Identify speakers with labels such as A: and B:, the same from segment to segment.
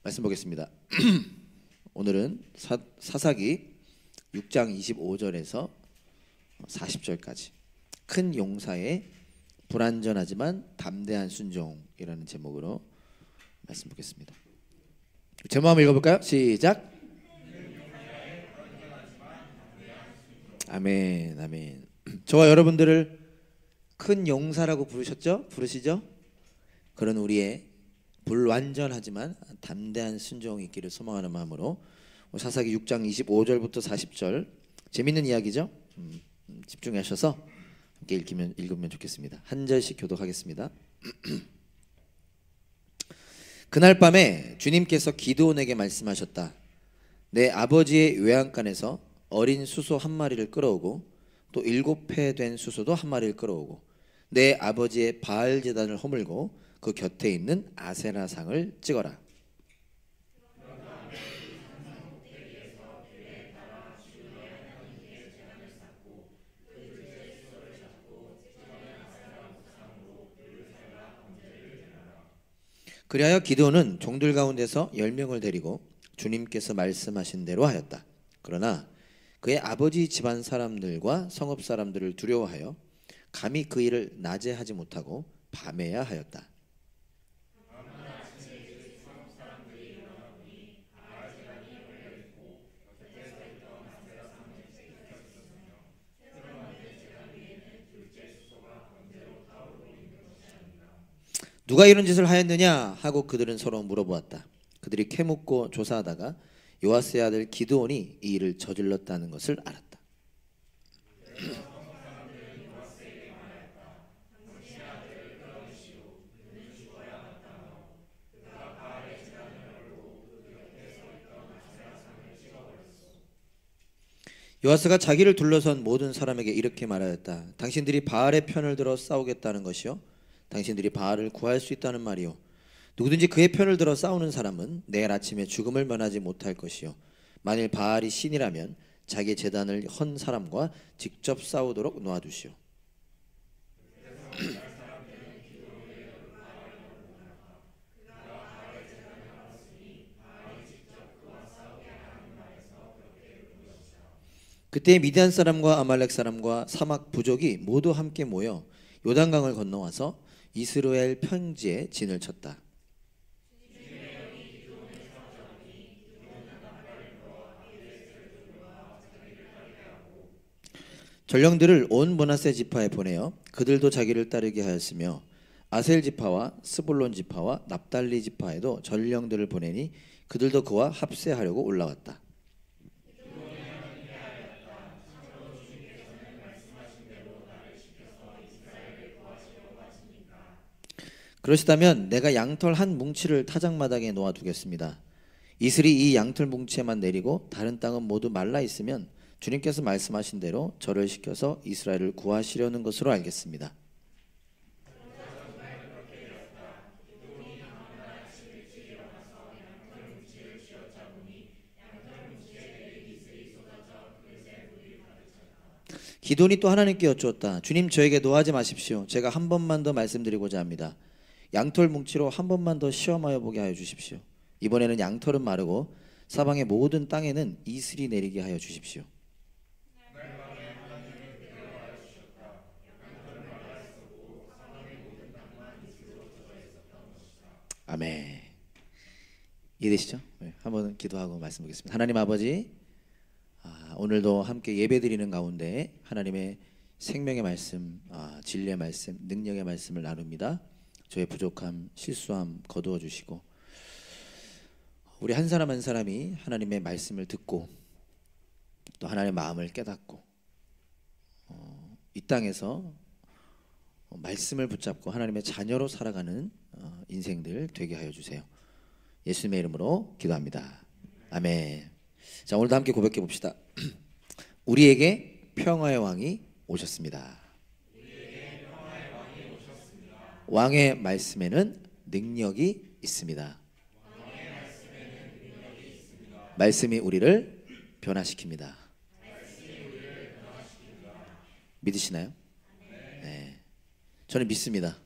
A: 말씀 보겠습니다. 오늘은 사사기 6장 25절에서 40절까지 큰 용사의 불완전하지만 담대한 순종이라는 제목으로 말씀 보겠습니다. 제목 한번 읽어볼까요? 시작. 아멘, 아멘. 저와 여러분들을 큰 용사라고 부르시죠? 그런 우리의 불완전하지만 담대한 순종이 있기를 소망하는 마음으로 사사기 6장 25절부터 40절 재밌는 이야기죠? 집중하셔서 함께 읽으면 좋겠습니다. 한 절씩 교독하겠습니다. 그날 밤에 주님께서 기드온에게 말씀하셨다. 내 아버지의 외양간에서 어린 수소 한 마리를 끌어오고 또 7회 된 수소도 한 마리를 끌어오고 내 아버지의 바알 제단을 허물고 그 곁에 있는 아세라상을 찍어라. 그리하여 기드온은 종들 가운데서 10명을 데리고 주님께서 말씀하신 대로 하였다. 그러나 그의 아버지 집안 사람들과 성읍 사람들을 두려워하여 감히 그 일을 낮에 하지 못하고 밤에야 하였다. 누가 이런 짓을 하였느냐 하고 그들은 서로 물어보았다. 그들이 캐묻고 조사하다가 요아스의 아들 기드온이 이 일을 저질렀다는 것을 알았다. 요아스가 자기를 둘러선 모든 사람에게 이렇게 말하였다. 당신들이 바알의 편을 들어 싸우겠다는 것이요, 당신들이 바알을 구할 수 있다는 말이요, 누구든지 그의 편을 들어 싸우는 사람은 내일 아침에 죽음을 면하지 못할 것이요, 만일 바알이 신이라면 자기 제단을 헌 사람과 직접 싸우도록 놓아두시오. 그때 미디안 사람과 아말렉 사람과 사막 부족이 모두 함께 모여 요단강을 건너와서 이스라엘 평지에 진을 쳤다. 전령들을 온 므낫세 지파에 보내어 그들도 자기를 따르게 하였으며 아셀 지파와 스불론 지파와 납달리 지파에도 전령들을 보내니 그들도 그와 합세하려고 올라왔다. 그러시다면 내가 양털 한 뭉치를 타작마당에 놓아두겠습니다. 이슬이 이 양털 뭉치에만 내리고 다른 땅은 모두 말라 있으면 주님께서 말씀하신 대로 저를 시켜서 이스라엘을 구하시려는 것으로 알겠습니다. 기드온이 또 하나님께 여쭈었다. 주님, 저에게 노하지 마십시오. 제가 한 번만 더 말씀드리고자 합니다. 양털 뭉치로 한 번만 더 시험하여 보게 하여 주십시오. 이번에는 양털은 마르고 사방의 모든 땅에는 이슬이 내리게 하여 주십시오. 아멘. 이해되시죠? 네, 한번 기도하고 말씀 보겠습니다. 하나님 아버지, 오늘도 함께 예배드리는 가운데 하나님의 생명의 말씀, 진리의 말씀, 능력의 말씀을 나눕니다. 저의 부족함, 실수함 거두어 주시고 우리 한 사람 한 사람이 하나님의 말씀을 듣고 또 하나님의 마음을 깨닫고 이 땅에서 말씀을 붙잡고 하나님의 자녀로 살아가는 인생들 되게 하여 주세요. 예수님의 이름으로 기도합니다. 아멘. 자, 오늘도 함께 고백해 봅시다. 우리에게 평화의 왕이 오셨습니다. 왕의 말씀에는 능력이 있습니다. 말씀이 우리를 변화시킵니다. 믿으시나요? 네, 저는 믿습니다.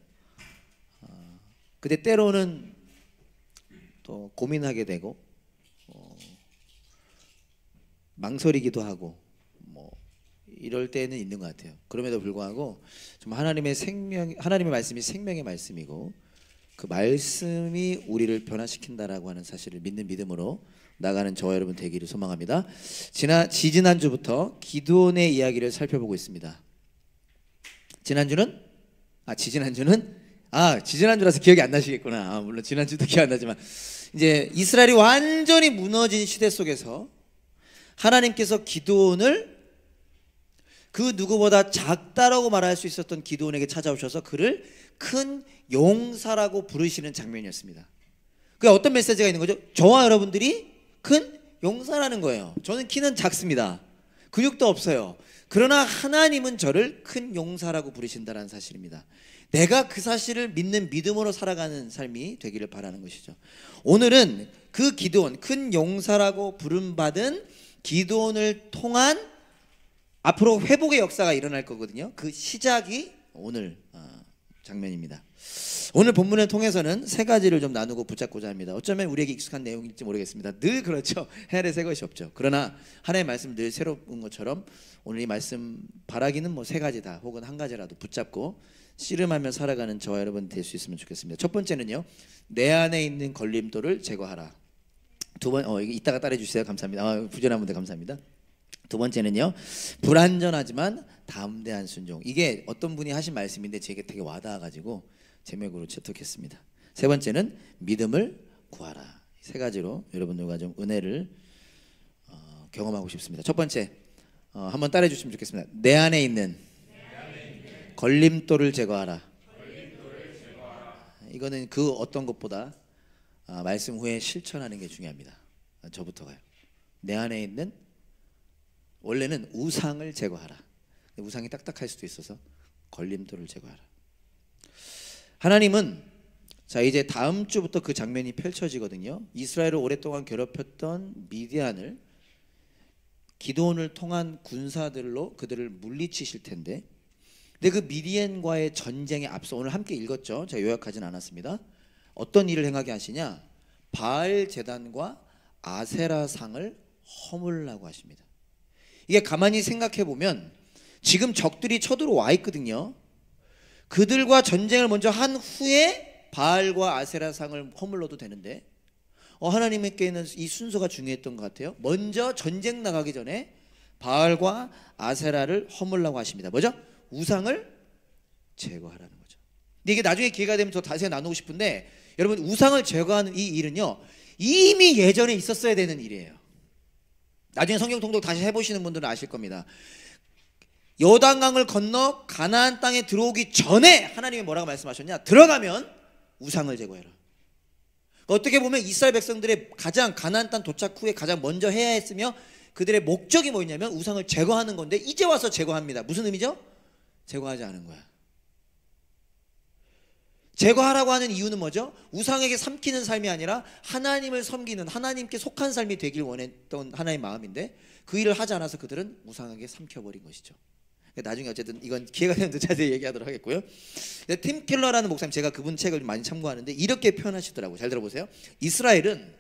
A: 근데 때로는 또 고민하게 되고 망설이기도 하고 뭐 이럴 때는 있는 것 같아요. 그럼에도 불구하고 좀 하나님의 말씀이 생명의 말씀이고 그 말씀이 우리를 변화시킨다라고 하는 사실을 믿는 믿음으로 나가는 저와 여러분 되기를 소망합니다. 지지난주부터 기드온의 이야기를 살펴보고 있습니다. 지지난주라서 기억이 안 나시겠구나. 물론 지난주도 기억 안 나지만 이제 이스라엘이 완전히 무너진 시대 속에서 하나님께서 기드온을 그 누구보다 작다라고 말할 수 있었던 기드온에게 찾아오셔서 그를 큰 용사라고 부르시는 장면이었습니다. 그게 어떤 메시지가 있는 거죠? 저와 여러분들이 큰 용사라는 거예요. 저는 키는 작습니다. 근육도 없어요. 그러나 하나님은 저를 큰 용사라고 부르신다는 사실입니다. 내가 그 사실을 믿는 믿음으로 살아가는 삶이 되기를 바라는 것이죠. 오늘은 그 기드온, 큰 용사라고 부름받은 기드온을 통한 앞으로 회복의 역사가 일어날 거거든요. 그 시작이 오늘 장면입니다. 오늘 본문을 통해서는 세 가지를 좀 나누고 붙잡고자 합니다. 어쩌면 우리에게 익숙한 내용일지 모르겠습니다. 늘 그렇죠. 해야 새 것이 없죠. 그러나 하나님의 말씀 늘 새로운 것처럼 오늘 이 말씀 바라기는 뭐 세 가지다 혹은 한 가지라도 붙잡고 씨름하며 살아가는 저와 여러분 될 수 있으면 좋겠습니다. 첫 번째는요, 내 안에 있는 걸림돌을 제거하라. 이따가 따라해 주세요. 감사합니다. 부전한 분들 감사합니다. 두 번째는요, 불완전하지만 담대한 순종. 이게 어떤 분이 하신 말씀인데 제게 되게 와닿아가지고 제목으로 채택했습니다. 세 번째는 믿음을 구하라. 세 가지로 여러분들과 좀 은혜를 경험하고 싶습니다. 첫 번째, 한번 따라해 주시면 좋겠습니다. 내 안에 있는 걸림돌을 제거하라. 이거는 그 어떤 것보다 말씀 후에 실천하는 게 중요합니다. 저부터가요. 내 안에 있는, 원래는 우상을 제거하라. 우상이 딱딱할 수도 있어서 걸림돌을 제거하라. 하나님은 자 이제 다음 주부터 그 장면이 펼쳐지거든요. 이스라엘을 오랫동안 괴롭혔던 미디안을 기드온을 통한 군사들로 그들을 물리치실 텐데, 근데 그 미디안과의 전쟁에 앞서 오늘 함께 읽었죠. 제가 요약하진 않았습니다. 어떤 일을 행하게 하시냐? 바알 제단과 아세라 상을 허물라고 하십니다. 이게 가만히 생각해 보면 지금 적들이 쳐들어와 있거든요. 그들과 전쟁을 먼저 한 후에 바알과 아세라 상을 허물러도 되는데 하나님께는 이 순서가 중요했던 것 같아요. 먼저 전쟁 나가기 전에 바알과 아세라를 허물라고 하십니다. 뭐죠? 우상을 제거하라는 거죠. 근데 이게 나중에 기회가 되면 더 자세히 나누고 싶은데, 여러분 우상을 제거하는 이 일은요 이미 예전에 있었어야 되는 일이에요. 나중에 성경 통독 다시 해보시는 분들은 아실 겁니다. 요단강을 건너 가나안 땅에 들어오기 전에 하나님이 뭐라고 말씀하셨냐? 들어가면 우상을 제거해라. 어떻게 보면 이스라엘 백성들의 가장 가나안 땅 도착 후에 가장 먼저 해야 했으며 그들의 목적이 뭐였냐면 우상을 제거하는 건데 이제 와서 제거합니다. 무슨 의미죠? 제거하지 않은 거야. 제거하라고 하는 이유는 뭐죠? 우상에게 삼키는 삶이 아니라 하나님을 섬기는, 하나님께 속한 삶이 되길 원했던 하나님의 마음인데 그 일을 하지 않아서 그들은 우상에게 삼켜버린 것이죠. 나중에 어쨌든 이건 기회가 되면 더 자세히 얘기하도록 하겠고요. 팀 켈러라는 목사님, 제가 그분 책을 많이 참고하는데 이렇게 표현하시더라고요. 잘 들어보세요. 이스라엘은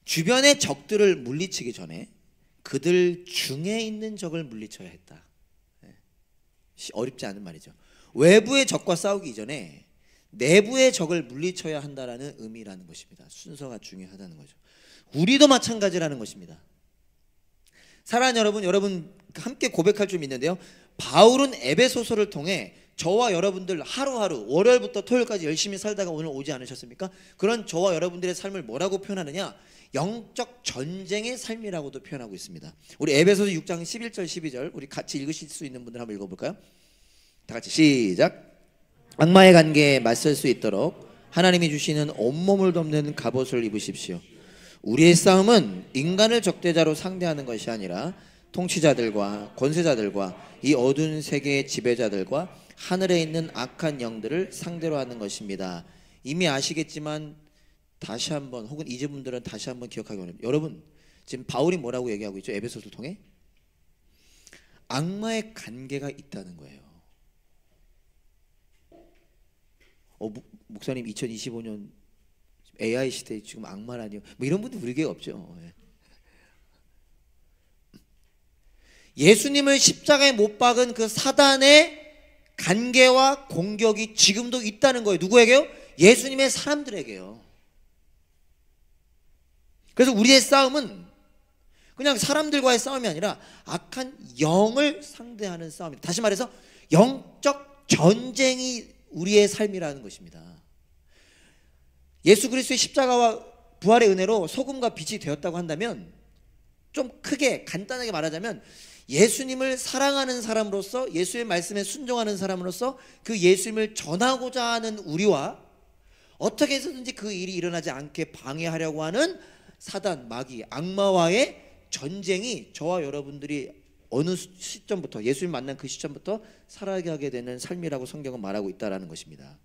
A: 주변의 적들을 물리치기 전에 그들 중에 있는 적을 물리쳐야 했다. 어렵지 않은 말이죠. 외부의 적과 싸우기 이전에 내부의 적을 물리쳐야 한다라는 의미라는 것입니다. 순서가 중요하다는 거죠. 우리도 마찬가지라는 것입니다. 사랑하는 여러분 함께 고백할 줄 믿는데요, 바울은 에베소서를 통해 저와 여러분들 하루하루 월요일부터 토요일까지 열심히 살다가 오늘 오지 않으셨습니까? 그런 저와 여러분들의 삶을 뭐라고 표현하느냐? 영적 전쟁의 삶이라고도 표현하고 있습니다. 우리 에베소서 6장 11절 12절 우리 같이 읽으실 수 있는 분들 한번 읽어볼까요? 다 같이 시작. 악마의 관계에 맞설 수 있도록 하나님이 주시는 온몸을 덮는 갑옷을 입으십시오. 우리의 싸움은 인간을 적대자로 상대하는 것이 아니라 통치자들과 권세자들과 이 어두운 세계의 지배자들과 하늘에 있는 악한 영들을 상대로 하는 것입니다. 이미 아시겠지만 다시 한번, 혹은 잊은 분들은 다시 한번 기억하기 원합니다. 여러분 지금 바울이 뭐라고 얘기하고 있죠? 에베소서를 통해 악마의 관계가 있다는 거예요. 목사님 2025년 AI 시대에 지금 악마라니요. 뭐 이런 분들 우리 교회 없죠. 예수님을 십자가에 못 박은 그 사단의 간계와 공격이 지금도 있다는 거예요. 누구에게요? 예수님의 사람들에게요. 그래서 우리의 싸움은 그냥 사람들과의 싸움이 아니라 악한 영을 상대하는 싸움입니다. 다시 말해서 영적 전쟁이 우리의 삶이라는 것입니다. 예수 그리스도의 십자가와 부활의 은혜로 소금과 빛이 되었다고 한다면, 좀 크게 간단하게 말하자면 예수님을 사랑하는 사람으로서, 예수의 말씀에 순종하는 사람으로서 그 예수님을 전하고자 하는 우리와 어떻게 해서든지 그 일이 일어나지 않게 방해하려고 하는 사단, 마귀, 악마와의 전쟁이 저와 여러분들이 어느 시점부터, 예수님 만난 그 시점부터 살아가게 되는 삶이라고 성경은 말하고 있다는 것입니다.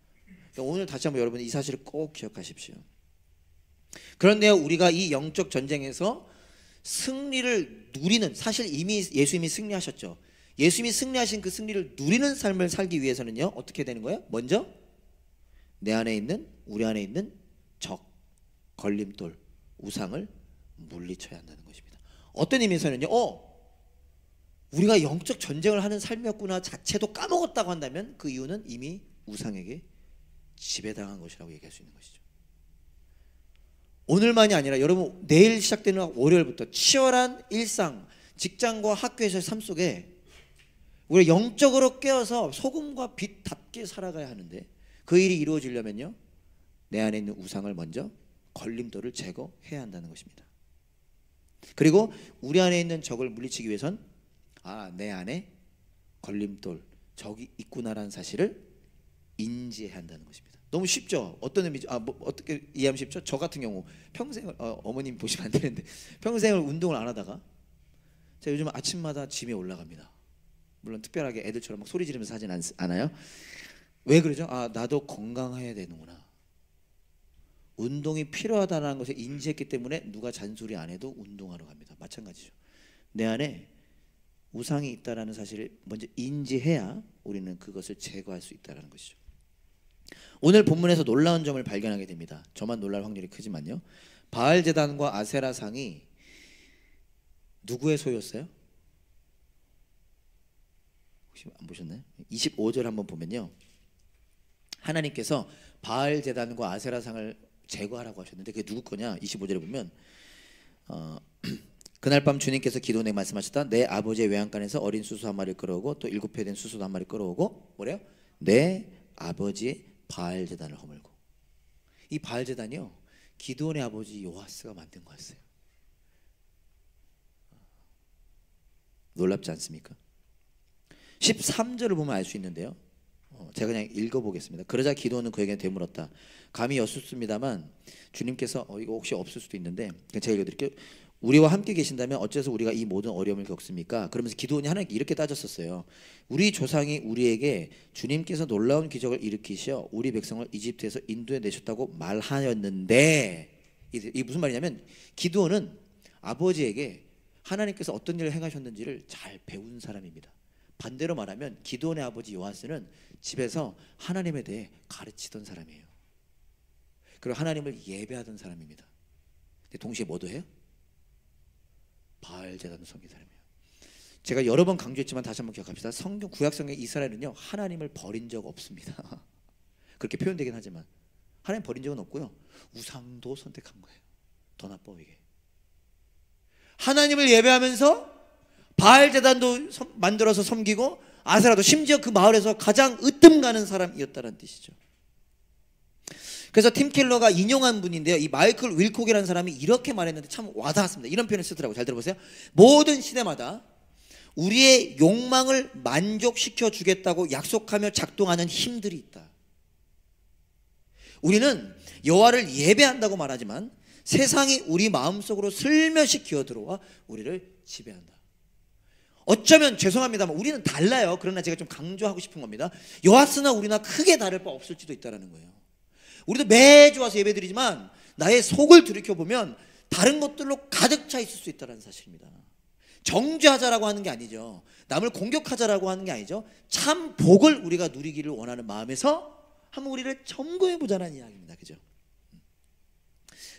A: 그러니까 오늘 다시 한번 여러분 이 사실을 꼭 기억하십시오. 그런데 우리가 이 영적 전쟁에서 승리를 누리는, 사실 이미 예수님이 승리하셨죠. 예수님이 승리하신 그 승리를 누리는 삶을 살기 위해서는요, 어떻게 되는 거예요? 먼저 내 안에 있는, 우리 안에 있는 적, 걸림돌, 우상을 물리쳐야 한다는 것입니다. 어떤 의미에서는요, 우리가 영적 전쟁을 하는 삶이었구나 자체도 까먹었다고 한다면 그 이유는 이미 우상에게 지배당한 것이라고 얘기할 수 있는 것이죠. 오늘만이 아니라 여러분 내일 시작되는 월요일부터 치열한 일상, 직장과 학교에서의 삶 속에 우리가 영적으로 깨어서 소금과 빛답게 살아가야 하는데, 그 일이 이루어지려면요, 내 안에 있는 우상을 먼저, 걸림돌을 제거해야 한다는 것입니다. 그리고 우리 안에 있는 적을 물리치기 위해선 내 안에 걸림돌, 적이 있구나라는 사실을 인지해야 한다는 것입니다. 너무 쉽죠? 어떤 의미죠? 어떻게 이해하면 쉽죠? 저 같은 경우 평생을, 어머님 보시면 안 되는데, 평생을 운동을 안 하다가 제가 요즘 아침마다 짐에 올라갑니다. 물론 특별하게 애들처럼 막 소리 지르면서 하진 않아요. 왜 그러죠? 나도 건강해야 되는구나, 운동이 필요하다는 것을 인지했기 때문에 누가 잔소리 안 해도 운동하러 갑니다. 마찬가지죠. 내 안에 우상이 있다는 사실을 먼저 인지해야 우리는 그것을 제거할 수 있다는 것이죠. 오늘 본문에서 놀라운 점을 발견하게 됩니다. 저만 놀랄 확률이 크지만요, 바알 제단과 아세라 상이 누구의 소유였어요? 혹시 안 보셨나요? 25절 한번 보면요, 하나님께서 바알 제단과 아세라 상을 제거하라고 하셨는데 그게 누구 거냐? 25절에 보면 그날 밤 주님께서 기도원에게 말씀하셨다. 내 아버지의 외양간에서 어린 수수 한 마리를 끌어오고 또 7회 된 수수도 한 마리 끌어오고, 뭐래요? 내 아버지의 바알 제단을 허물고. 이 바알 제단이요, 기드온의 아버지 요아스가 만든 거였어요. 놀랍지 않습니까? 13절을 보면 알 수 있는데요, 제가 그냥 읽어보겠습니다. 그러자 기드온은 그에게 되물었다. 감이 였습니다만 주님께서 이거 혹시 없을 수도 있는데 제가 읽어드릴게요. 우리와 함께 계신다면 어째서 우리가 이 모든 어려움을 겪습니까? 그러면서 기드온이 하나님께 이렇게 따졌었어요. 우리 조상이 우리에게 주님께서 놀라운 기적을 일으키셔 우리 백성을 이집트에서 인도해 내셨다고 말하였는데, 이게 무슨 말이냐면 기드온은 아버지에게 하나님께서 어떤 일을 행하셨는지를 잘 배운 사람입니다. 반대로 말하면 기드온의 아버지 요아스는 집에서 하나님에 대해 가르치던 사람이에요. 그리고 하나님을 예배하던 사람입니다. 근데 동시에 뭐도 해요? 바알 제단을 섬긴 사람이에요. 제가 여러 번 강조했지만 다시 한번 기억합시다. 성경, 구약성경 이스라엘은요, 하나님을 버린 적 없습니다. 그렇게 표현되긴 하지만 하나님 버린 적은 없고요, 우상도 선택한 거예요. 더 나빠 이게. 하나님을 예배하면서 바알 제단도 만들어서 섬기고 아세라도, 심지어 그 마을에서 가장 으뜸 가는 사람이었다는 뜻이죠. 그래서 팀 켈러가 인용한 분인데요, 이 마이클 윌콕이라는 사람이 이렇게 말했는데 참 와닿았습니다. 이런 표현을 쓰더라고요. 잘 들어보세요. 모든 시대마다 우리의 욕망을 만족시켜 주겠다고 약속하며 작동하는 힘들이 있다. 우리는 여호와를 예배한다고 말하지만 세상이 우리 마음속으로 슬며시 기어들어와 우리를 지배한다. 어쩌면 죄송합니다만 우리는 달라요. 그러나 제가 좀 강조하고 싶은 겁니다. 요아스나 우리나 크게 다를 바 없을지도 있다는 거예요. 우리도 매주 와서 예배드리지만 나의 속을 들이켜보면 다른 것들로 가득 차 있을 수 있다는 사실입니다. 정죄하자라고 하는 게 아니죠. 남을 공격하자라고 하는 게 아니죠. 참 복을 우리가 누리기를 원하는 마음에서 한번 우리를 점검해 보자는 이야기입니다. 그죠?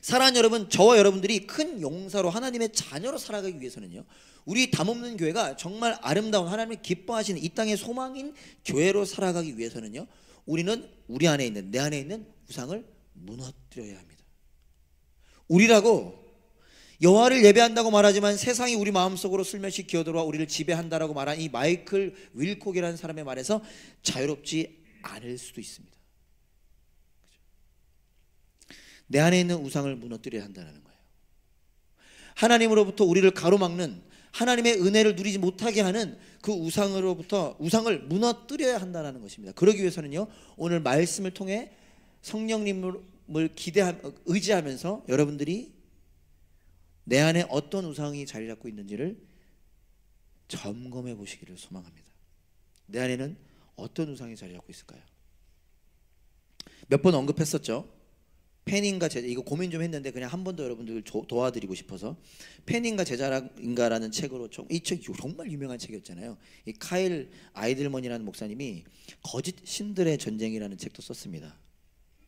A: 사랑하는 여러분, 저와 여러분들이 큰 용사로 하나님의 자녀로 살아가기 위해서는요, 우리 담없는 교회가 정말 아름다운 하나님을 기뻐하시는 이 땅의 소망인 교회로 살아가기 위해서는요, 우리는 우리 안에 있는, 내 안에 있는 우상을 무너뜨려야 합니다. 우리라고 여호와를 예배한다고 말하지만 세상이 우리 마음속으로 슬며시 기어들어와 우리를 지배한다라고 말한 이 마이클 윌콕이라는 사람의 말에서 자유롭지 않을 수도 있습니다. 내 안에 있는 우상을 무너뜨려야 한다는 거예요. 하나님으로부터 우리를 가로막는, 하나님의 은혜를 누리지 못하게 하는 그 우상으로부터 우상을 무너뜨려야 한다는 것입니다. 그러기 위해서는요, 오늘 말씀을 통해 성령님을 의지하면서 여러분들이 내 안에 어떤 우상이 자리 잡고 있는지를 점검해 보시기를 소망합니다. 내 안에는 어떤 우상이 자리 잡고 있을까요? 몇 번 언급했었죠. 팬인가 제자, 이거 고민 좀 했는데 그냥 한 번 더 여러분들 도와드리고 싶어서, 팬인가 제자인가라는 책으로 이 책 정말 유명한 책이었잖아요. 이 카일 아이들먼이라는 목사님이 거짓 신들의 전쟁이라는 책도 썼습니다.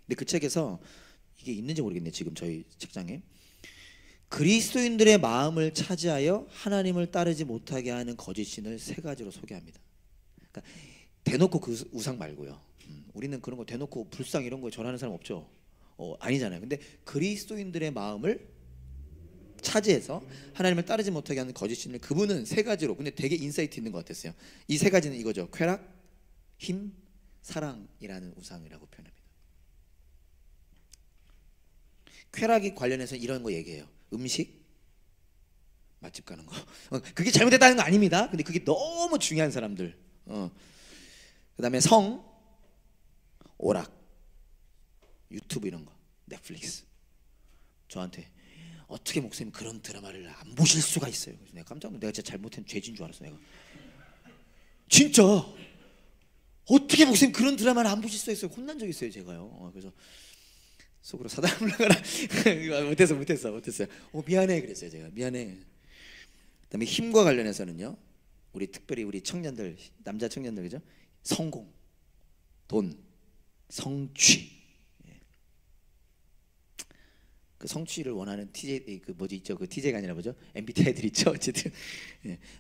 A: 근데 그 책에서 이게 있는지 모르겠네, 지금 저희 책장에. 그리스도인들의 마음을 차지하여 하나님을 따르지 못하게 하는 거짓 신을 3가지로 소개합니다. 그러니까 대놓고 그 우상 말고요. 우리는 그런 거 대놓고 불상 이런 거에 절하는 사람 없죠. 아니잖아요. 근데 그리스도인들의 마음을 차지해서 하나님을 따르지 못하게 하는 거짓 신을 그분은 3가지로, 근데 되게 인사이트 있는 것 같았어요. 이 3가지는 이거죠. 쾌락, 힘, 사랑이라는 우상이라고 표현합니다. 쾌락이 관련해서 이런 거 얘기해요. 음식, 맛집 가는 거. 그게 잘못됐다는 거 아닙니다. 근데 그게 너무 중요한 사람들. 그 다음에 성, 오락, 유튜브 이런 거, 넷플릭스. 저한테 어떻게 목사님 그런 드라마를 안 보실 수가 있어요. 그래서 내가 깜짝 놀라, 내가 진짜 잘못한 죄진 줄 알았어. 내가 진짜 어떻게 목사님 그런 드라마를 안 보실 수가 있어요. 혼난 적 있어요, 제가요. 그래서 속으로 사단 올라가라. 못했어요. 미안해 그랬어요, 제가. 미안해. 그다음에 힘과 관련해서는요, 우리 특별히 우리 청년들, 남자 청년들, 그죠? 성공, 돈, 성취. 그 성취를 원하는 TJ, 그 뭐지 있죠? 그 TJ가 아니라 뭐죠? MBTI들 있죠. 어쨌든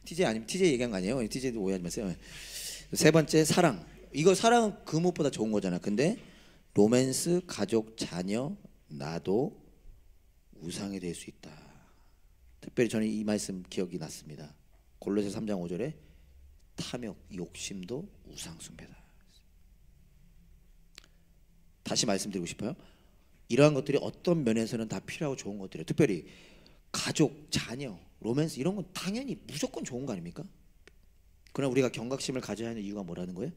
A: TJ 아니면 TJ 얘기한 거 아니에요? TJ도 오해하지 마세요. 3번째 사랑. 이거 사랑은 그 무엇보다 좋은 거잖아. 근데 로맨스, 가족, 자녀, 나도 우상이 될 수 있다. 특별히 저는 이 말씀 기억이 났습니다. 골로새 3장 5절에 탐욕, 욕심도 우상 숭배다. 다시 말씀드리고 싶어요. 이러한 것들이 어떤 면에서는 다 필요하고 좋은 것들이에요. 특별히 가족, 자녀, 로맨스 이런 건 당연히 무조건 좋은 거 아닙니까? 그러나 우리가 경각심을 가져야 하는 이유가 뭐라는 거예요?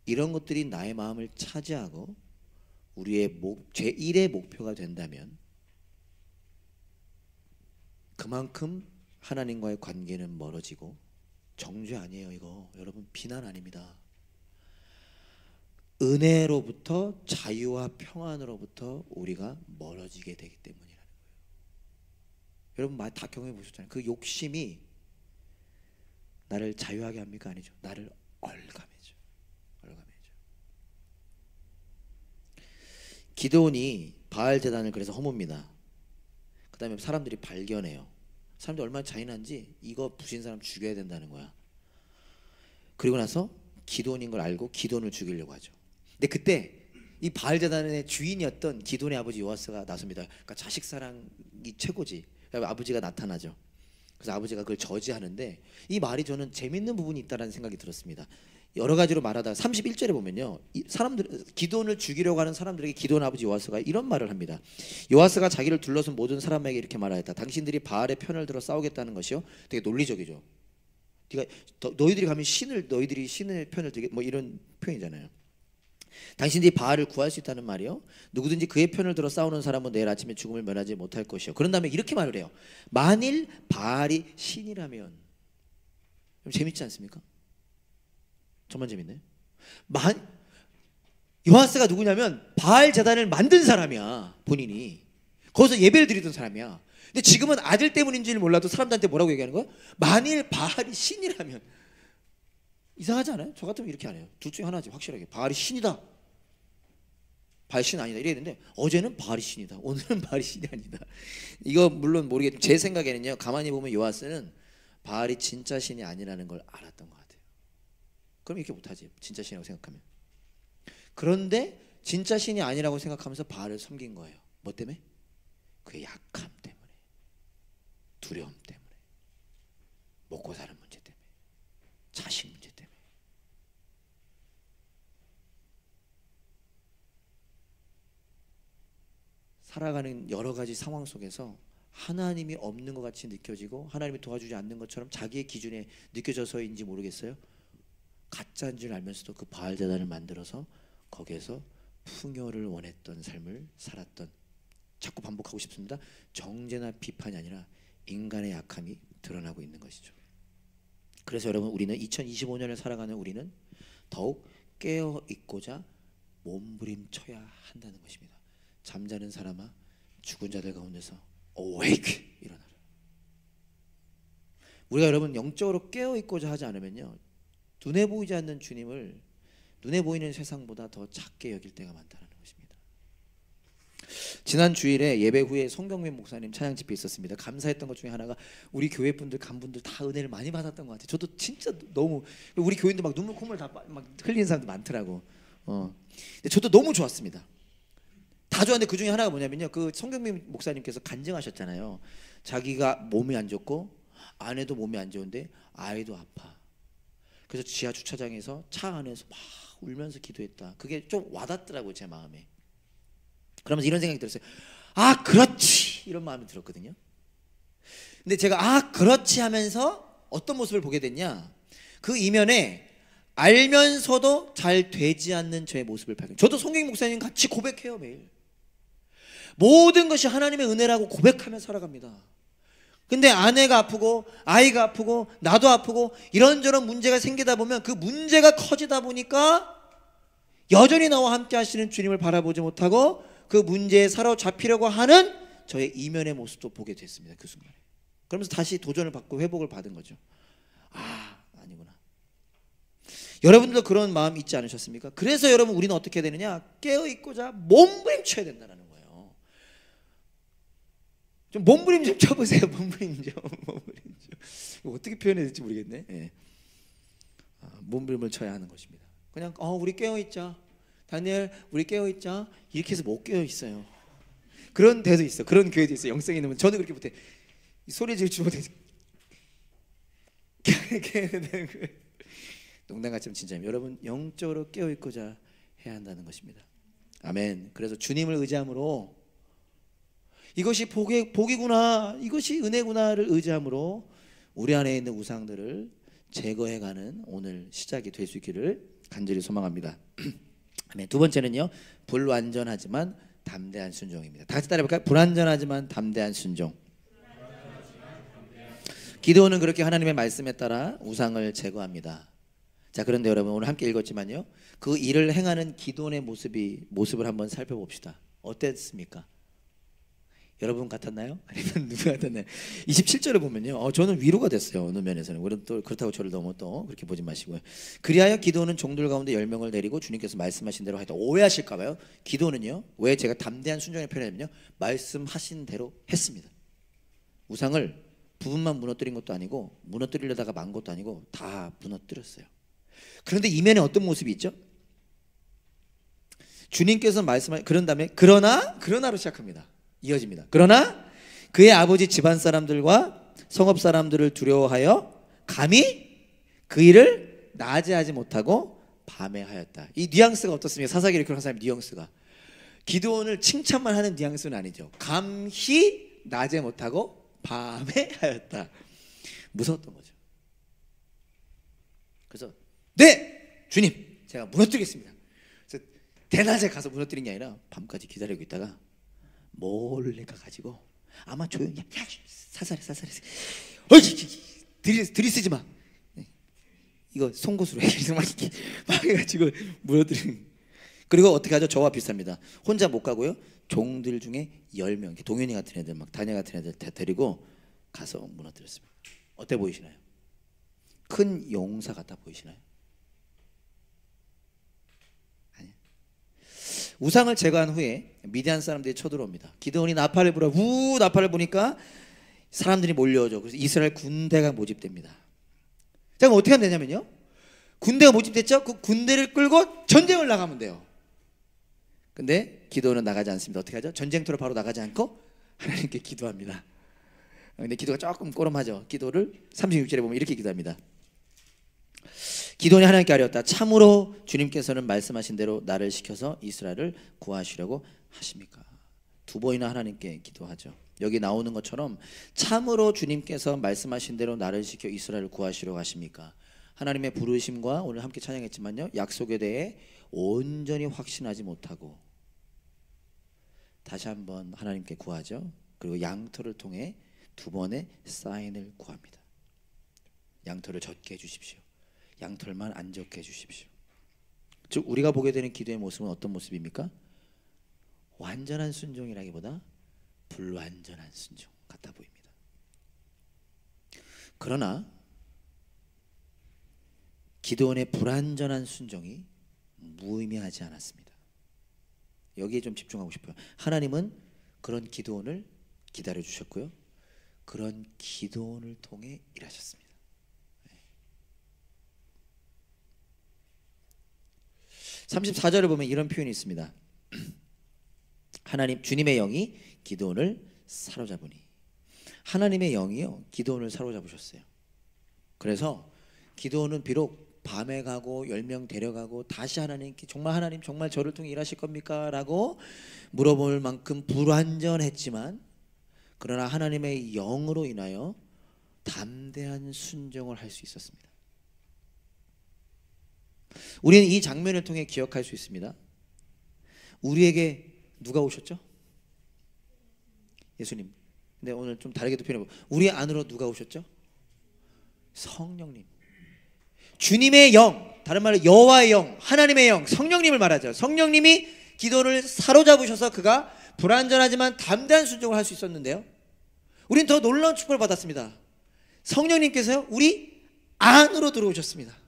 A: 이런 것들이 나의 마음을 차지하고 우리의 제1의 목표가 된다면 그만큼 하나님과의 관계는 멀어지고, 정죄 아니에요 이거. 여러분 비난 아닙니다. 은혜로부터 자유와 평안으로부터 우리가 멀어지게 되기 때문이라는 거예요. 여러분 많이 다 경험해 보셨잖아요. 그 욕심이 나를 자유하게 합니까? 아니죠. 나를 얼감해줘. 기드온이 바알 제단을 그래서 허뭅니다. 그 다음에 사람들이 발견해요. 사람들이 얼마나 잔인한지, 이거 부신 사람 죽여야 된다는 거야. 그리고 나서 기드온인 걸 알고 기드온을 죽이려고 하죠. 근데 그때 이 바알 제단의 주인이었던 기드온의 아버지 요아스가 나섭니다. 그러니까 자식 사랑이 최고지. 아버지가 나타나죠. 그래서 아버지가 그걸 저지하는데, 이 말이 저는 재밌는 부분이 있다는 생각이 들었습니다. 여러 가지로 말하다 31절에 보면요, 이 사람들, 기드온을 죽이려고 하는 사람들에게 기드온 아버지 요아스가 이런 말을 합니다. 요아스가 자기를 둘러쓴 모든 사람에게 이렇게 말하였다. 당신들이 바알의 편을 들어 싸우겠다는 것이요. 되게 논리적이죠. 너희들이 가면 너희들이 신의 편을 들게, 뭐 이런 표현이잖아요. 당신들이 바알을 구할 수 있다는 말이요. 누구든지 그의 편을 들어 싸우는 사람은 내일 아침에 죽음을 면하지 못할 것이요. 그런 다음에 이렇게 말을 해요. 만일 바알이 신이라면. 재밌지 않습니까? 정말 재밌네. 요아스가 누구냐면 바알 제단을 만든 사람이야. 본인이 거기서 예배를 드리던 사람이야. 근데 지금은 아들 때문인지는 몰라도 사람들한테 뭐라고 얘기하는 거야? 만일 바알이 신이라면. 이상하지 않아요? 저 같으면 이렇게 안 해요. 둘 중에 하나지. 확실하게 바알이 신이다. 바알이 신 아니다 이래야 되는데 어제는 바알이 신이다, 오늘은 바알이 신이 아니다. 이거 물론 모르겠지만 제 생각에는요, 가만히 보면 요아스는 바알이 진짜 신이 아니라는 걸 알았던 것 같아요. 그럼 이렇게 못하지, 진짜 신이라고 생각하면. 그런데 진짜 신이 아니라고 생각하면서 바알을 섬긴 거예요. 뭐 때문에? 그의 약함 때문에, 두려움 때문에, 먹고 사는 문제 때문에, 자식 문제 때문에. 살아가는 여러 가지 상황 속에서 하나님이 없는 것 같이 느껴지고 하나님이 도와주지 않는 것처럼 자기의 기준에 느껴져서인지 모르겠어요. 가짜인 줄 알면서도 그 바알 제단을 만들어서 거기에서 풍요를 원했던 삶을 살았던, 자꾸 반복하고 싶습니다, 정죄나 비판이 아니라 인간의 약함이 드러나고 있는 것이죠. 그래서 여러분, 우리는 2025년을 살아가는 우리는 더욱 깨어 있고자 몸부림쳐야 한다는 것입니다. 잠자는 사람아, 죽은 자들 가운데서 awake, 일어나라. 우리가 여러분 영적으로 깨어 있고자 하지 않으면요, 눈에 보이지 않는 주님을 눈에 보이는 세상보다 더 작게 여길 때가 많다는 것입니다. 지난 주일에 예배 후에 송경민 목사님 찬양 집회 있었습니다. 감사했던 것 중에 하나가 우리 교회 분들, 간분들 다 은혜를 많이 받았던 것 같아요. 저도 진짜 너무, 우리 교인들 막 눈물 콧물 다 막 흘리는 사람도 많더라고. 근데 저도 너무 좋았습니다. 다 좋았는데 그 중에 하나가 뭐냐면요, 그 송경민 목사님께서 간증하셨잖아요. 자기가 몸이 안 좋고 아내도 몸이 안 좋은데 아이도 아파. 그래서 지하 주차장에서 차 안에서 막 울면서 기도했다. 그게 좀 와닿더라고요, 제 마음에. 그러면서 이런 생각이 들었어요. 아, 그렇지, 이런 마음이 들었거든요. 근데 제가 아, 그렇지 하면서 어떤 모습을 보게 됐냐, 그 이면에 알면서도 잘 되지 않는 저의 모습을 발견해요. 저도 송경민 목사님 같이 고백해요. 매일 모든 것이 하나님의 은혜라고 고백하며 살아갑니다. 근데 아내가 아프고 아이가 아프고 나도 아프고 이런저런 문제가 생기다 보면 그 문제가 커지다 보니까 여전히 나와 함께 하시는 주님을 바라보지 못하고 그 문제에 사로잡히려고 하는 저의 이면의 모습도 보게 됐습니다. 그 순간에. 그러면서 다시 도전을 받고 회복을 받은 거죠. 아, 아니구나. 여러분들도 그런 마음 있지 않으셨습니까? 그래서 여러분, 우리는 어떻게 되느냐, 깨어있고자 몸부림쳐야 된다는 거예요. 좀 몸부림 좀 쳐보세요. 몸부림 좀. 몸부림 좀. 어떻게 표현해야 될지 모르겠네. 예. 몸부림을 쳐야 하는 것입니다. 그냥 우리 깨어있자, 다니엘 우리 깨어있자, 이렇게 해서 못 깨어있어요. 그런 데도 있어, 그런 교회도 있어. 영성이 있는 분. 저는 그렇게 못해. 소리 지를 줄 못해. 농담같지만 진짜입니다. 여러분, 영적으로 깨어있고자 해야 한다는 것입니다. 아멘. 그래서 주님을 의지함으로, 이것이 복이구나, 이것이 은혜구나를 의지함으로 우리 안에 있는 우상들을 제거해가는 오늘 시작이 될 수 있기를 간절히 소망합니다. 아멘. 두 번째는요, 불완전하지만 담대한 순종입니다. 다 같이 따라해볼까요? 불완전하지만 담대한 순종. 기도는 그렇게 하나님의 말씀에 따라 우상을 제거합니다. 자, 그런데 여러분, 오늘 함께 읽었지만요, 그 일을 행하는 기도원의 모습을 한번 살펴봅시다. 어땠습니까? 여러분 같았나요? 아니면 누구 같았나요? 27절을 보면요, 저는 위로가 됐어요. 어느 면에서는. 우리는 또 그렇다고 저를 너무 또 그렇게 보지 마시고요. 그리하여 기도는 종들 가운데 10명을 내리고 주님께서 말씀하신 대로 하였다. 오해하실까 봐요. 기도는요, 왜 제가 담대한 순종의 표현이냐면요, 말씀하신 대로 했습니다. 우상을 부분만 무너뜨린 것도 아니고, 무너뜨리려다가 만 것도 아니고, 다 무너뜨렸어요. 그런데 이면에 어떤 모습이 있죠? 주님께서 말씀하신, 그런 다음에 그러나로 시작합니다. 이어집니다. 그러나 그의 아버지 집안 사람들과 성읍 사람들을 두려워하여 감히 그 일을 낮에 하지 못하고 밤에 하였다. 이 뉘앙스가 어떻습니까? 사사기를 기록한 사람의 뉘앙스가. 기드온을 칭찬만 하는 뉘앙스는 아니죠. 감히 낮에 못하고 밤에 하였다. 무서웠던 거죠. 그래서 네, 주님, 제가 무너뜨리겠습니다. 그래서 대낮에 가서 무너뜨린 게 아니라 밤까지 기다리고 있다가 몰래 가가지고, 아마 조용히, 야, 살살해, 들이쓰지 마, 이거 송곳으로 해, 막 해가지고 무너뜨리는. 그리고 어떻게 하죠? 저와 비슷합니다. 혼자 못 가고요, 종들 중에 10명, 동현이 같은 애들, 막 다녀 같은 애들 다 데리고 가서 무너뜨렸습니다. 어때 보이시나요? 큰 용사 같아 보이시나요? 아니요. 우상을 제거한 후에 미디안 사람들이 쳐들어옵니다. 기드온이 나팔을 불어 나팔을 부니까 사람들이 몰려오죠. 그래서 이스라엘 군대가 모집됩니다. 자, 그럼 어떻게 하면 되냐면요, 군대가 모집됐죠? 그 군대를 끌고 전쟁을 나가면 돼요. 근데 기드온은 나가지 않습니다. 어떻게 하죠? 전쟁터로 바로 나가지 않고 하나님께 기도합니다. 근데 기도가 조금 꼬름하죠. 기도를 36절에 보면 이렇게 기도합니다. 기드온이 하나님께 아뢰었다. 참으로 주님께서는 말씀하신 대로 나를 시켜서 이스라엘을 구하시려고 하십니까? 두 번이나 하나님께 기도하죠. 여기 나오는 것처럼 참으로 주님께서 말씀하신 대로 나를 시켜 이스라엘을 구하시려고 하십니까? 하나님의 부르심과 오늘 함께 찬양했지만요, 약속에 대해 온전히 확신하지 못하고 다시 한번 하나님께 구하죠. 그리고 양털을 통해 두 번의 사인을 구합니다. 양털을 젖게 해주십시오. 양털만 안 젖게 해주십시오. 즉 우리가 보게 되는 기도의 모습은 어떤 모습입니까? 완전한 순종이라기보다 불완전한 순종 같아 보입니다. 그러나 기드온의 불완전한 순종이 무의미하지 않았습니다. 여기에 좀 집중하고 싶어요. 하나님은 그런 기드온을 기다려 주셨고요, 그런 기드온을 통해 일하셨습니다. 34절을 보면 이런 표현이 있습니다. 하나님, 주님의 영이 기드온을 사로잡으니. 하나님의 영이요, 기드온을 사로잡으셨어요. 그래서 기드온은 비록 밤에 가고 10명 데려가고 다시 하나님께 하나님 정말 저를 통해 일하실 겁니까? 라고 물어볼 만큼 불완전했지만, 그러나 하나님의 영으로 인하여 담대한 순종을 할 수 있었습니다. 우리는 이 장면을 통해 기억할 수 있습니다. 우리에게 누가 오셨죠? 예수님. 근데 오늘 좀 다르게도 표현해보고, 우리 안으로 누가 오셨죠? 성령님. 주님의 영, 다른 말로 여호와의 영, 하나님의 영, 성령님을 말하죠. 성령님이 기도를 사로잡으셔서 그가 불완전하지만 담대한 순종을 할 수 있었는데요, 우린 더 놀라운 축복을 받았습니다. 성령님께서요, 우리 안으로 들어오셨습니다.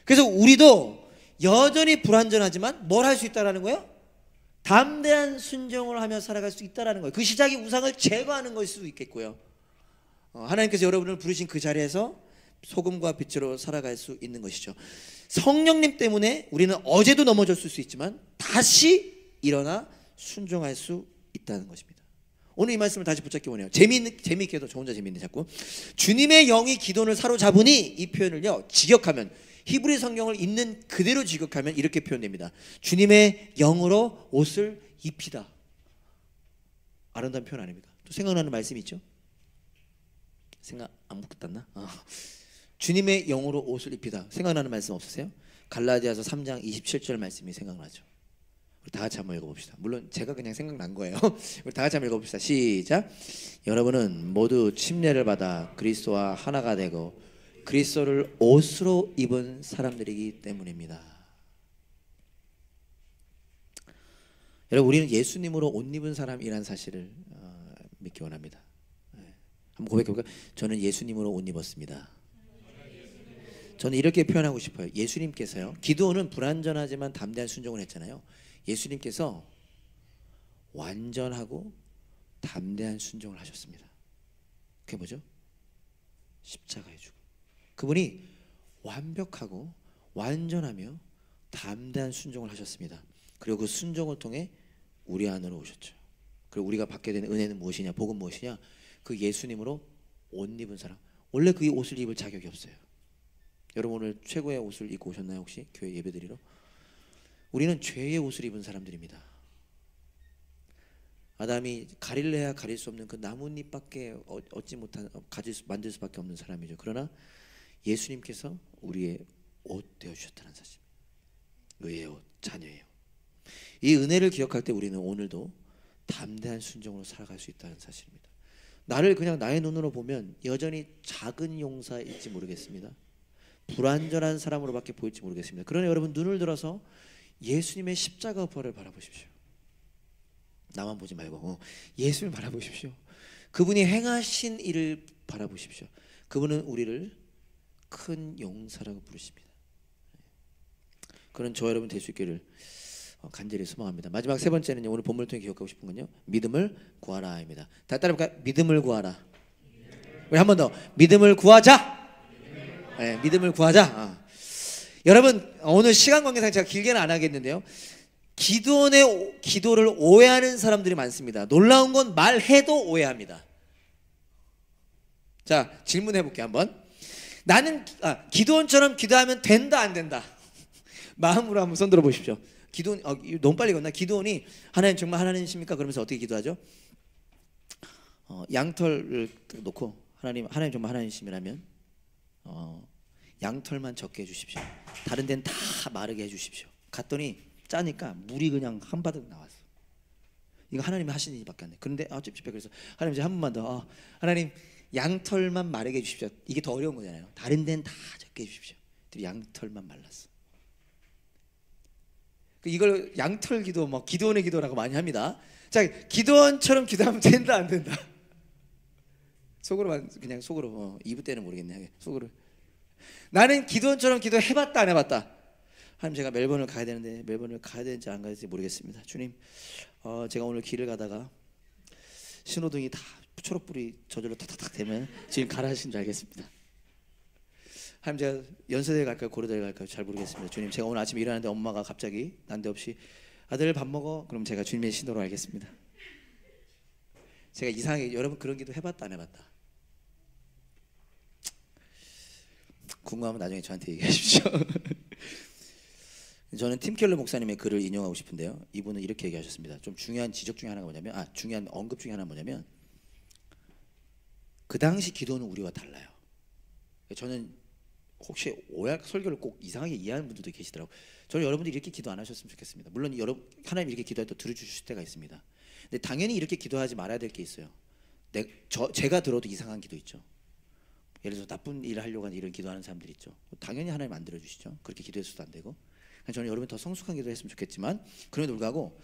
A: 그래서 우리도 여전히 불완전하지만 뭘 할 수 있다라는 거예요? 담대한 순종을 하며 살아갈 수 있다라는 거예요. 그 시작이 우상을 제거하는 것일 수도 있겠고요, 하나님께서 여러분을 부르신 그 자리에서 소금과 빛으로 살아갈 수 있는 것이죠. 성령님 때문에 우리는 어제도 넘어졌을 수 있지만 다시 일어나 순종할 수 있다는 것입니다. 오늘 이 말씀을 다시 붙잡기 원해요. 재미있게도, 저 혼자 재미있네 자꾸. 주님의 영이 기도를 사로잡으니, 이 표현을요 직역하면, 히브리 성경을 있는 그대로 직역하면 이렇게 표현됩니다. 주님의 영으로 옷을 입히다. 아름다운 표현 아닙니까? 또 생각나는 말씀이 있죠? 생각 안 붙었나? 주님의 영으로 옷을 입히다. 생각나는 말씀 없으세요? 갈라디아서 3장 27절 말씀이 생각나죠. 우리 다 같이 한번 읽어봅시다. 물론 제가 그냥 생각난 거예요. 우리 다 같이 한번 읽어봅시다. 시작. 여러분은 모두 침례를 받아 그리스도와 하나가 되고 그리스도를 옷으로 입은 사람들이기 때문입니다. 여러분, 우리는 예수님으로 옷 입은 사람이라는 사실을 믿기 원합니다. 한번 고백해볼까요? 저는 예수님으로 옷 입었습니다. 저는 이렇게 표현하고 싶어요. 예수님께서요, 기드온은 불완전하지만 담대한 순종을 했잖아요. 예수님께서 완전하고 담대한 순종을 하셨습니다. 그게 뭐죠? 십자가에 죽음. 그분이 완벽하고 완전하며 담대한 순종을 하셨습니다. 그리고 그 순종을 통해 우리 안으로 오셨죠. 그리고 우리가 받게 되는 은혜는 무엇이냐, 복은 무엇이냐, 그 예수님으로 옷 입은 사람. 원래 그 옷을 입을 자격이 없어요. 여러분, 오늘 최고의 옷을 입고 오셨나요? 혹시 교회 예배드리러? 우리는 죄의 옷을 입은 사람들입니다. 아담이 가릴래야 가릴 수 없는 그 나뭇잎밖에 얻지 못한, 만들 수밖에 없는 사람이죠. 그러나 예수님께서 우리의 옷 되어주셨다는 사실입니다. 의의 옷, 자녀의 옷. 이 은혜를 기억할 때 우리는 오늘도 담대한 순종으로 살아갈 수 있다는 사실입니다. 나를 그냥 나의 눈으로 보면 여전히 작은 용사일지 모르겠습니다. 불완전한 사람으로밖에 보일지 모르겠습니다. 그러나 여러분, 눈을 들어서 예수님의 십자가 부활을 바라보십시오. 나만 보지 말고 예수님을 바라보십시오. 그분이 행하신 일을 바라보십시오. 그분은 우리를 큰 용사라고 부르십니다. 그런 저 여러분 될 수 있기를 간절히 소망합니다. 마지막 세 번째는 오늘 본문을 통해 기억하고 싶은 건요, 믿음을 구하라입니다. 다 따라볼까요? 믿음을 구하라. 우리 한 번 더 믿음을 구하자. 네, 믿음을 구하자. 여러분, 오늘 시간 관계상 제가 길게는 안 하겠는데요, 기도원의 기도를 오해하는 사람들이 많습니다. 놀라운 건 말해도 오해합니다. 자, 질문해 볼게요. 한번. 나는 기도원처럼 기도하면 된다 안 된다? 마음으로 한번 손 들어 보십시오. 기도원, 너무 빨리 걷나? 기도원이 하나님 정말 하나님이십니까? 그러면서 어떻게 기도하죠? 양털을 놓고 하나님 정말 하나님이시라면 양털만 적게 해주십시오. 다른 데는 다 마르게 해주십시오. 갔더니 짜니까 물이 그냥 한 바닥 나왔어. 이거 하나님이 하시는 일밖에 안 돼. 그런데 찝찝해. 그래서 하나님 이제 한 번만 더, 하나님 양털만 마르게 해주십시오. 이게 더 어려운 거잖아요. 다른 데는 다 적게 해주십시오. 양털만 말랐어. 이걸 양털 기도, 기도원의 기도라고 많이 합니다. 자, 기도원처럼 기도하면 된다 안 된다? 속으로만, 그냥 속으로, 2부 때는 모르겠네. 속으로. 나는 기도원처럼 기도해봤다 안 해봤다? 하나님, 제가 멜번을 가야 되는데 멜번을 가야 되는지 안 가야 되는지 모르겠습니다. 주님, 제가 오늘 길을 가다가 신호등이 다 초록불이 저절로 탁탁탁 되면 지금 가라 하신 줄 알겠습니다. 하나님, 제가 연세대에 갈까요? 고려대에 갈까요? 잘 모르겠습니다. 주님, 제가 오늘 아침에 일어났는데 엄마가 갑자기 난데없이 아들 밥 먹어? 그럼 제가 주님의 신호로 알겠습니다. 제가 이상하게, 여러분 그런 기도 해봤다 안 해봤다? 궁금하면 나중에 저한테 얘기해 주십시오. 저는 팀 켈러 목사님의 글을 인용하고 싶은데요, 이분은 이렇게 얘기하셨습니다. 좀 중요한 지적 중에 하나가 뭐냐면, 중요한 언급 중에 하나가 뭐냐면, 그 당시 기도는 우리와 달라요. 저는 혹시 설교를 꼭 이상하게 이해하는 분들도 계시더라고요. 저는 여러분들이 이렇게 기도 안 하셨으면 좋겠습니다. 물론 하나님 이렇게 기도할 때 들어주실 때가 있습니다. 근데 당연히 이렇게 기도하지 말아야 될 게 있어요. 제가 들어도 이상한 기도 있죠. 예를 들어서 나쁜 일을 하려고 하는 이런 기도하는 사람들 있죠. 당연히 하나님 안 들어주시죠. 그렇게 기도해서도 안 되고. 저는 여러분 더 성숙한 기도했으면 좋겠지만, 그럼에도 불구하고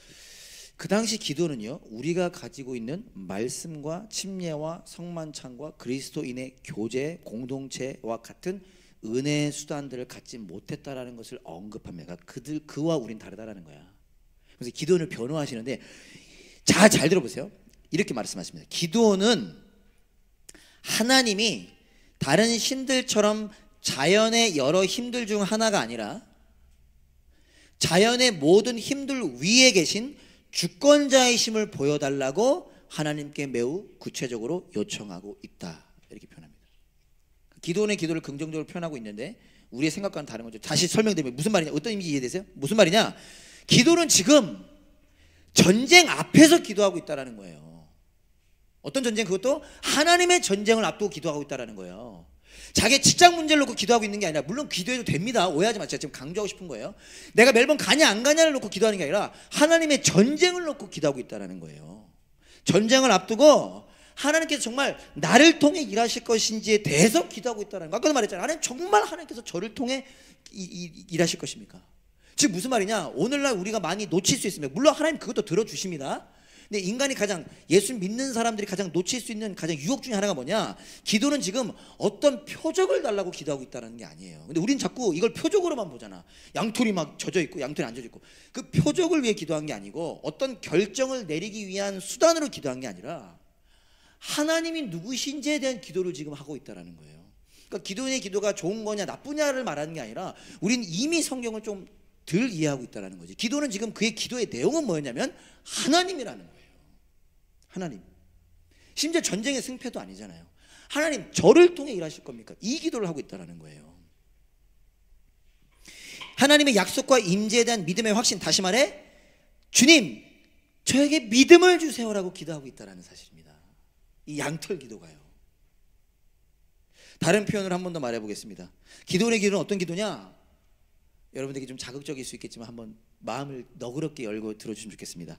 A: 그 당시 기도는요, 우리가 가지고 있는 말씀과 침례와 성만찬과 그리스도인의 교제 공동체와 같은 은혜의 수단들을 갖지 못했다라는 것을 언급합니다. 그와 우린 다르다라는 거야. 그래서 기도원을 변호하시는데, 잘 들어보세요. 이렇게 말씀하십니다. 기도원은 하나님이 다른 신들처럼 자연의 여러 힘들 중 하나가 아니라 자연의 모든 힘들 위에 계신 주권자이심을 보여달라고 하나님께 매우 구체적으로 요청하고 있다, 이렇게 표현합니다. 기도원의 기도를 긍정적으로 표현하고 있는데 우리의 생각과는 다른 거죠. 다시 설명드리면 무슨 말이냐, 어떤 의미인지 이해되세요? 무슨 말이냐, 기도는 지금 전쟁 앞에서 기도하고 있다는 거예요. 어떤 전쟁? 그것도 하나님의 전쟁을 앞두고 기도하고 있다는 거예요. 자기 직장 문제를 놓고 기도하고 있는 게 아니라, 물론 기도해도 됩니다. 오해하지 마세요. 제가 지금 강조하고 싶은 거예요. 내가 멜번 가냐 안 가냐를 놓고 기도하는 게 아니라 하나님의 전쟁을 놓고 기도하고 있다는 거예요. 전쟁을 앞두고 하나님께서 정말 나를 통해 일하실 것인지에 대해서 기도하고 있다는 거. 아까도 말했잖아요. 하나님, 정말 하나님께서 저를 통해 일하실 것입니까? 즉 무슨 말이냐, 오늘날 우리가 많이 놓칠 수 있습니다. 물론 하나님 그것도 들어주십니다. 근데 인간이 예수 믿는 사람들이 가장 놓칠 수 있는 가장 유혹 중에 하나가 뭐냐, 기도는 지금 어떤 표적을 달라고 기도하고 있다는 게 아니에요. 근데 우린 자꾸 이걸 표적으로만 보잖아. 양털이 막 젖어 있고 양털이 안 젖어 있고. 그 표적을 위해 기도한 게 아니고, 어떤 결정을 내리기 위한 수단으로 기도한 게 아니라 하나님이 누구신지에 대한 기도를 지금 하고 있다는 거예요. 그러니까 기도의 기도가 좋은 거냐 나쁘냐를 말하는 게 아니라, 우리는 이미 성경을 좀 덜 이해하고 있다는 거지. 기도는 지금 그의 기도의 내용은 뭐였냐면 하나님이라는 거예요. 하나님. 심지어 전쟁의 승패도 아니잖아요. 하나님, 저를 통해 일하실 겁니까? 이 기도를 하고 있다는 거예요. 하나님의 약속과 임재에 대한 믿음의 확신, 다시 말해 주님, 저에게 믿음을 주세요라고 기도하고 있다는 사실입니다. 이 양털 기도가요. 다른 표현을 한 번 더 말해보겠습니다. 기도원의 기도는 어떤 기도냐? 여러분들에게 좀 자극적일 수 있겠지만 한번 마음을 너그럽게 열고 들어주시면 좋겠습니다.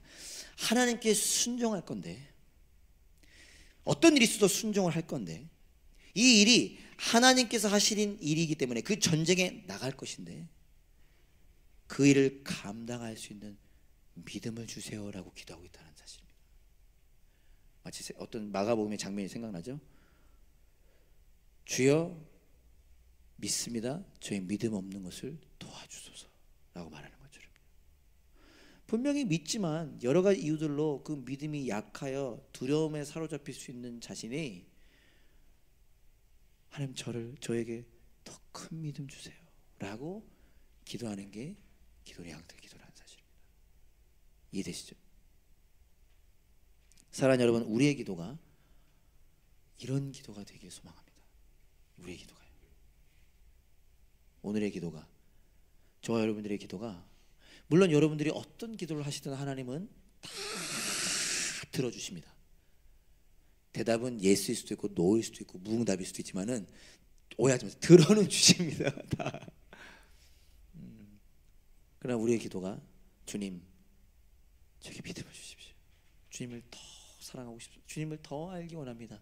A: 하나님께 순종할 건데, 어떤 일이 있어도 순종을 할 건데, 이 일이 하나님께서 하시는 일이기 때문에 그 전쟁에 나갈 것인데, 그 일을 감당할 수 있는 믿음을 주세요라고 기도하고 있다는 사실입니다. 마치 어떤 마가복음의 장면이 생각나죠? 주여 믿습니다. 저희 믿음 없는 것을 도와주소서 라고 말하는 것처럼. 분명히 믿지만 여러 가지 이유들로 그 믿음이 약하여 두려움에 사로잡힐 수 있는 자신이 하나님 저에게 더 큰 믿음 주세요 라고 기도하는 게 기도의 양들의 기도라는 사실입니다. 이해되시죠? 사랑하는 여러분, 우리의 기도가 이런 기도가 되길 소망합니다. 우리의 기도가요. 오늘의 기도가, 저와 여러분들의 기도가, 물론 여러분들이 어떤 기도를 하시든 하나님은 다 들어주십니다. 대답은 예스일 수도 있고 노일 수도 있고 무응답일 수도 있지만은 오해하지 마세요. 들어는 주십니다. 다. 그러나 우리의 기도가 주님, 저에게 믿음을 주십시오. 주님을 더 사랑하고 싶습니다. 주님을 더 알기 원합니다.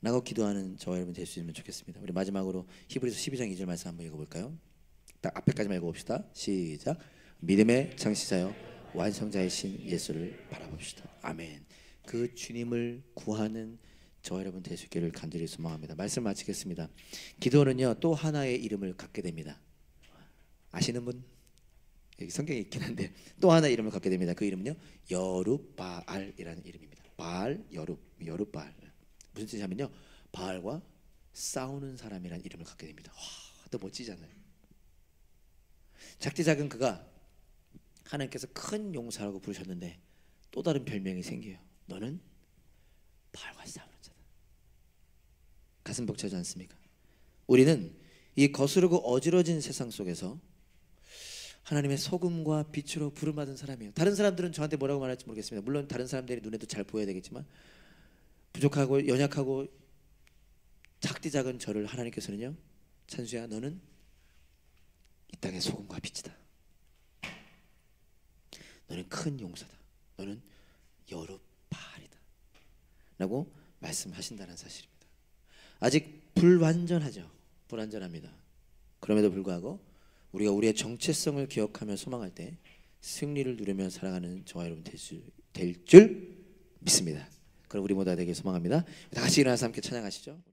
A: 라고 기도하는 저와 여러분 될 수 있으면 좋겠습니다. 우리 마지막으로 히브리서 12장 2절 말씀 한번 읽어볼까요? 딱 앞에까지만 읽어봅시다. 시작. 믿음의 창시자요 완성자이신 예수를 바라봅시다. 아멘. 그 주님을 구하는 저와 여러분 될 수 있기를 간절히 소망합니다. 말씀 마치겠습니다. 기도는요 또 하나의 이름을 갖게 됩니다. 아시는 분? 여기 성경에 있긴 한데 또 하나의 이름을 갖게 됩니다. 그 이름은요 여룻바알이라는 이름입니다. 바알, 여룻바알. 무슨 뜻이냐면요 바알과 싸우는 사람이라는 이름을 갖게 됩니다. 와, 또 멋지잖아요. 작디 작은 그가 하나님께서 큰 용사라고 부르셨는데 또 다른 별명이 생겨요. 너는 바알과 싸우는 자다. 가슴 벅차지 않습니까? 우리는 이 거스르고 어지러진 세상 속에서 하나님의 소금과 빛으로 부름받은 사람이에요. 다른 사람들은 저한테 뭐라고 말할지 모르겠습니다. 물론 다른 사람들이 눈에도 잘 보여야 되겠지만 부족하고 연약하고 작디 작은 저를 하나님께서는요 찬수야 너는 이 땅의 소금과 빛이다. 너는 큰 용사다. 너는 여룻바알이다 라고 말씀하신다는 사실입니다. 아직 불완전하죠. 불완전합니다. 그럼에도 불구하고 우리가 우리의 정체성을 기억하며 소망할 때 승리를 누리며 살아가는 저와 여러분 될 줄 믿습니다. 그럼 우리 모두 되길 소망합니다. 다 같이 일어나서 함께 찬양하시죠.